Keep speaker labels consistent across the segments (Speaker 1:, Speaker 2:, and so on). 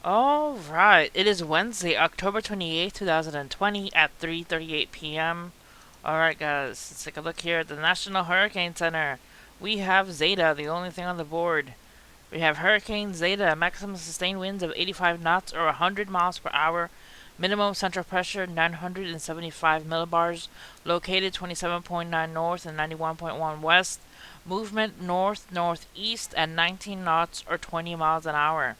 Speaker 1: Alright, it is Wednesday, October 28th, 2020 at 3:38 p.m. Alright guys, let's take a look here at the National Hurricane Center. We have Zeta, the only thing on the board. We have Hurricane Zeta, maximum sustained winds of 85 knots or 100 miles per hour. Minimum central pressure 975 millibars. Located 27.9 north and 91.1 west. Movement north-northeast at 19 knots or 20 miles an hour.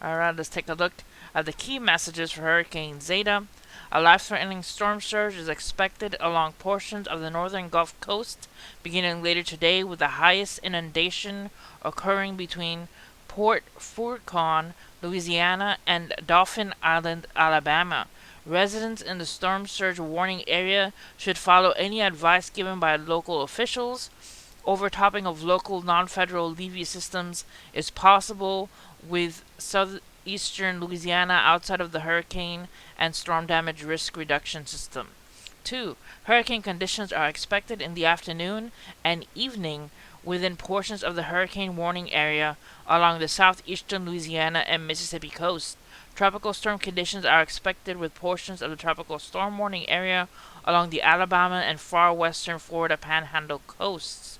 Speaker 1: Alright, let's take a look at the key messages for Hurricane Zeta. A life-threatening storm surge is expected along portions of the northern Gulf Coast beginning later today, with the highest inundation occurring between Port Fourchon, Louisiana, and Dauphin Island, Alabama. Residents in the storm surge warning area should follow any advice given by local officials. Overtopping of local non-federal levee systems is possible with southeastern Louisiana outside of the hurricane and storm damage risk reduction system. 2. Hurricane conditions are expected in the afternoon and evening within portions of the hurricane warning area along the southeastern Louisiana and Mississippi coast. Tropical storm conditions are expected with portions of the tropical storm warning area along the Alabama and far western Florida panhandle coasts.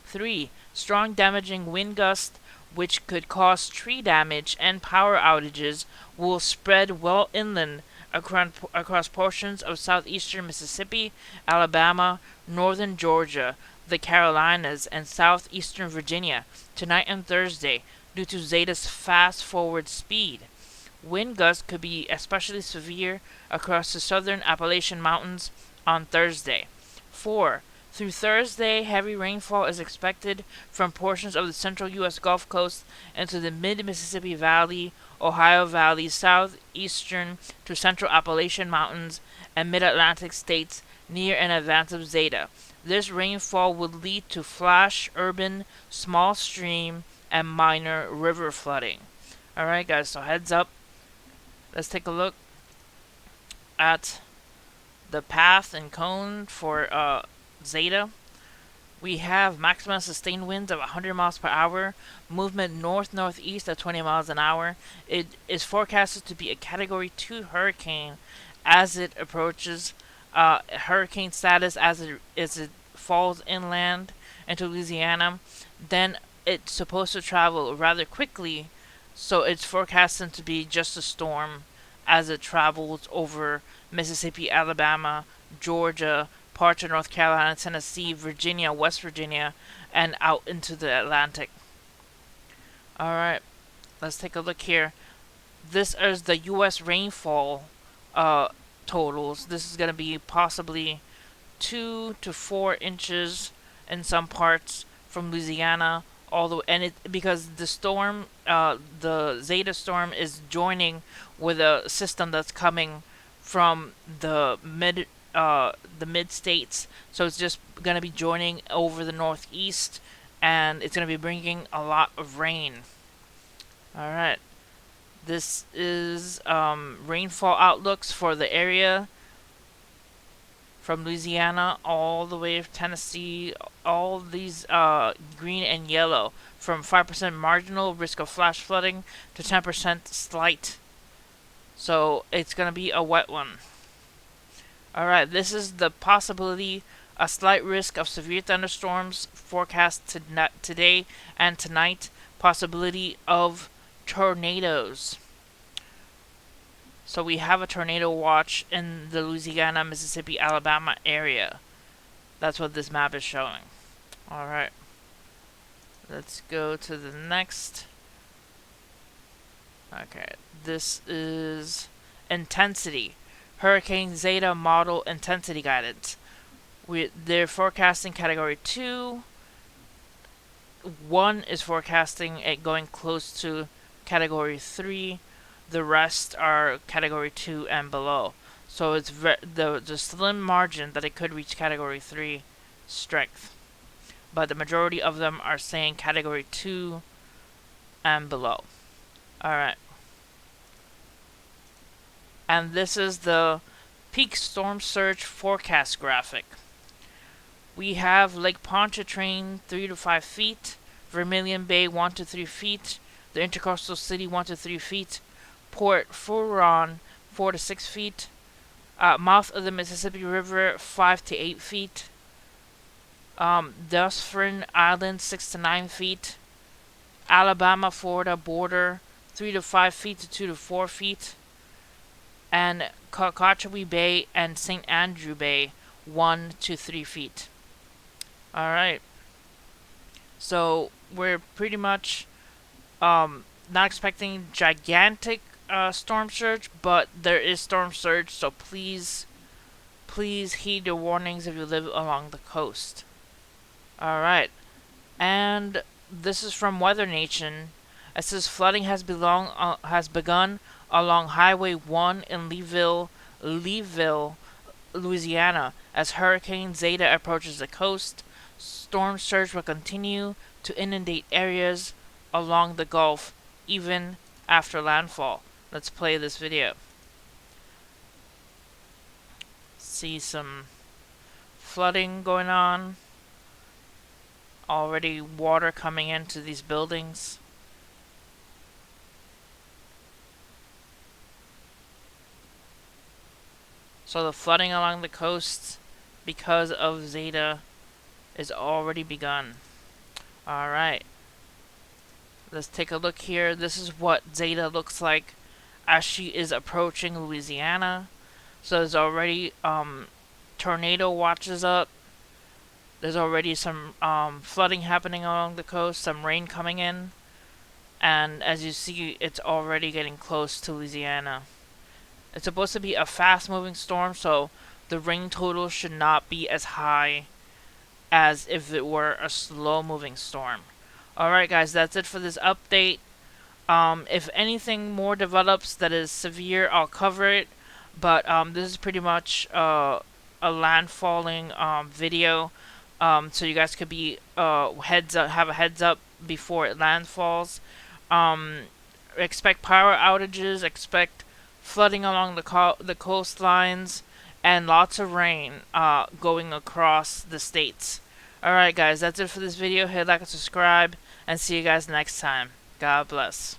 Speaker 1: 3. Strong damaging wind gusts, which could cause tree damage and power outages, will spread well inland across portions of southeastern Mississippi, Alabama, northern Georgia, the Carolinas, and southeastern Virginia tonight and Thursday due to Zeta's fast forward speed. Wind gusts could be especially severe across the southern Appalachian Mountains on Thursday. 4. Through Thursday, heavy rainfall is expected from portions of the central U.S. Gulf Coast into the mid-Mississippi Valley, Ohio Valley, southeastern to central Appalachian Mountains, and mid-Atlantic states near and advance of Zeta. This rainfall would lead to flash urban, small stream, and minor river flooding. Alright guys, so heads up. Let's take a look at the path and cone for Zeta. We have maximum sustained winds of 100 miles per hour, movement north-northeast at 20 miles an hour. It is forecasted to be a Category 2 hurricane as it approaches hurricane status as it falls inland into Louisiana. Then it's supposed to travel rather quickly, so it's forecasted to be just a storm as it travels over Mississippi, Alabama, Georgia, parts of North Carolina, Tennessee, Virginia, West Virginia, and out into the Atlantic. Alright, let's take a look here. This is the U.S. rainfall totals. This is going to be possibly 2 to 4 inches in some parts from Louisiana, because the storm, the Zeta storm, is joining with a system that's coming from the mid states, so it's just going to be joining over the northeast, and it's going to be bringing a lot of rain. Alright, this is rainfall outlooks for the area from Louisiana all the way to Tennessee. All these green and yellow, from 5% marginal risk of flash flooding to 10% slight. So it's going to be a wet one. Alright, this is the possibility, a slight risk of severe thunderstorms forecast today and tonight. Possibility of tornadoes. So we have a tornado watch in the Louisiana, Mississippi, Alabama area. That's what this map is showing. Alright, let's go to the next. Okay, this is intensity. Hurricane Zeta model intensity guidance. They're forecasting Category 2. 1 is forecasting it going close to Category 3. The rest are Category 2 and below. So it's the slim margin that it could reach Category 3 strength. But the majority of them are saying Category 2 and below. Alright. And this is the peak storm surge forecast graphic. We have Lake Pontchartrain 3 to 5 feet, Vermilion Bay 1 to 3 feet, the Intercoastal City 1 to 3 feet, Port Furon, 4 to 6 feet. Mouth of the Mississippi River, 5 to 8 feet. Dusfrin Island, 6 to 9 feet. Alabama Florida border, 3 to 5 feet to 2 to 4 feet. And Cockataway Bay and St. Andrew Bay, 1 to 3 feet. Alright. So we're pretty much not expecting gigantic storm surge, but there is storm surge, so please heed the warnings if you live along the coast. Alright. And this is from Weather Nation. It says flooding has begun along Highway 1 in Leeville, Louisiana, as Hurricane Zeta approaches the coast. Storm surge will continue to inundate areas along the Gulf even after landfall. Let's play this video. See some flooding going on. Already water coming into these buildings. So the flooding along the coast because of Zeta is already begun. Alright. Let's take a look here. This is what Zeta looks like as she is approaching Louisiana. So there's already tornado watches up. There's already some flooding happening along the coast, some rain coming in. And as you see, it's already getting close to Louisiana. It's supposed to be a fast-moving storm, so the rain total should not be as high as if it were a slow-moving storm. Alright guys, that's it for this update. If anything more develops that is severe, I'll cover it. But this is pretty much a landfalling video. So you guys could be have a heads up before it landfalls. Expect power outages, expect flooding along the coastlines, and lots of rain going across the states. Alright guys, that's it for this video. Hit like and subscribe, and see you guys next time. God bless.